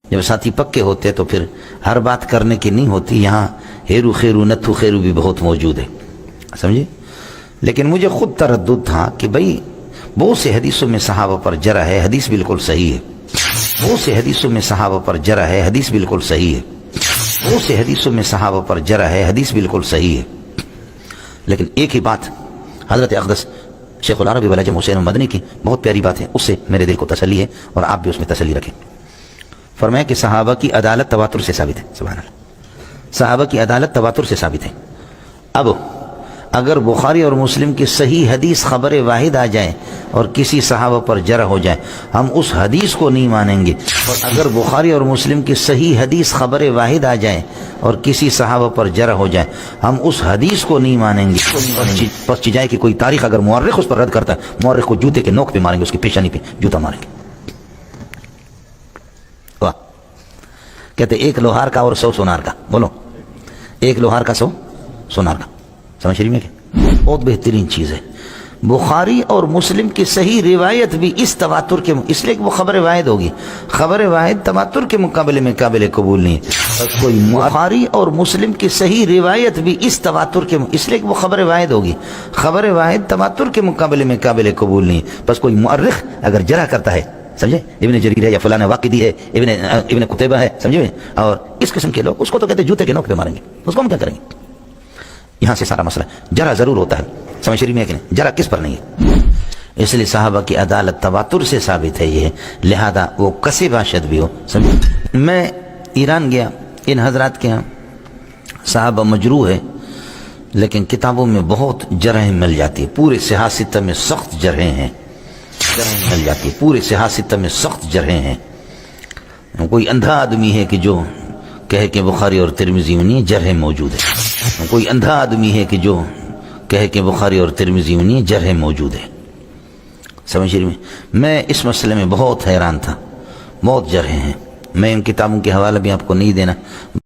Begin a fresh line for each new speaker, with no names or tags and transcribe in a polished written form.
جب ساتھی پکے ہوتے تو پھر ہر بات کرنے کی نہیں ہوتی، یہاں ہیرو خیرو نتھو خیرو بھی بہت موجود ہے، سمجھے؟ لیکن مجھے خود تردد تھا کہ بھئی بہت سے حدیثوں میں صحابہ پر جرح ہے، حدیث بالکل صحیح ہے، بہت سے حدیثوں میں صحابہ پر جرح ہے، حدیث بالکل صحیح ہے، بہت سے حدیثوں میں صحابہ پر جرح ہے، حدیث بالکل صحیح ہے۔ لیکن ایک ہی بات حضرت اقدس شیخ العرب ولجم حسین مدنی کی بہت پیاری بات ہے، اس سے میرے دل کو تسلی ہے اور آپ بھی اس میں تسلی رکھیں۔ فرمایا کہ صحابہ کی عدالت تواتر سے ثابت ہے، سبحان اللہ، صحابہ کی عدالت تواتر سے ثابت ہے۔ اب اگر بخاری اور مسلم کی صحیح حدیث خبر واحد آ جائے اور کسی صحابہ پر جرح ہو جائے، ہم اس حدیث کو نہیں مانیں گے، اور اگر بخاری اور مسلم کی صحیح حدیث خبر واحد آ جائے اور کسی صحابہ پر جرح ہو جائے، ہم اس حدیث کو نہیں مانیں گے۔ پس چیزائے کہ کوئی تاریخ اگر مورخ اس پر رد کرتا ہے، مورخ کو جوتے کے نوک پہ ماریں گے، اس کی پیشانی پہ جوتا ماریں گے۔ واہ، کہتے ایک لوہار کا اور 100 سونار کا، بولو ایک لوہار کا 100 سونار کا، سمجھ رہی میں کہ بہت بہترین چیز ہے۔ بخاری اور مسلم کی صحیح روایت بھی اس تواتر کے، اس لیے کہ وہ خبر واحد ہوگی، خبر واحد تواتر کے مقابلے میں قابل قبول نہیں ہے۔ کوئی بخاری اور مسلم کی صحیح روایت بھی اس تواتر کے، اس لیے کہ وہ خبر واحد ہوگی، خبر واحد تواتر کے مقابلے میں قابل قبول نہیں ہے۔ بس کوئی مؤرخ اگر جرح کرتا ہے، سمجھے، ابن جریر ہے یا فلاں واقدی ہے، ابن قتیبہ ہے، سمجھے، اور اس قسم کے لوگ، اس کو تو کہتے جوتے کے نوک پہ ماریں گے، اس کو ہم کیا کریں گے؟ یہاں سے سارا مسئلہ جرح ضرور ہوتا ہے، سمجھ رہی میں کہ نہیں؟ جرح کس پر نہیں ہے؟ اس لیے صحابہ کی عدالت تواتر سے ثابت ہے یہ، لہذا وہ کسے باشد بھی ہو، سمجھے۔ میں ایران گیا، ان حضرات کے ہاں صحابہ مجروح ہے، لیکن کتابوں میں بہت جرحیں مل جاتی ہے، پورے صحاح ستہ میں سخت جرحیں ہیں، جرحیں مل جاتی ہے، پورے صحاح ستہ میں سخت جرحیں ہیں۔ کوئی اندھا آدمی ہے کہ جو کہے کہ بخاری اور ترمذی میں نہیں، جرح موجود ہے۔ کوئی اندھا آدمی ہے کہ جو کہے کہ بخاری اور ترمذی میں نہیں، جرح موجود ہے، سمجھ رہی میں اس مسئلے میں بہت حیران تھا، بہت جرحیں ہیں۔ میں ان کتابوں کے حوالے بھی آپ کو نہیں دینا۔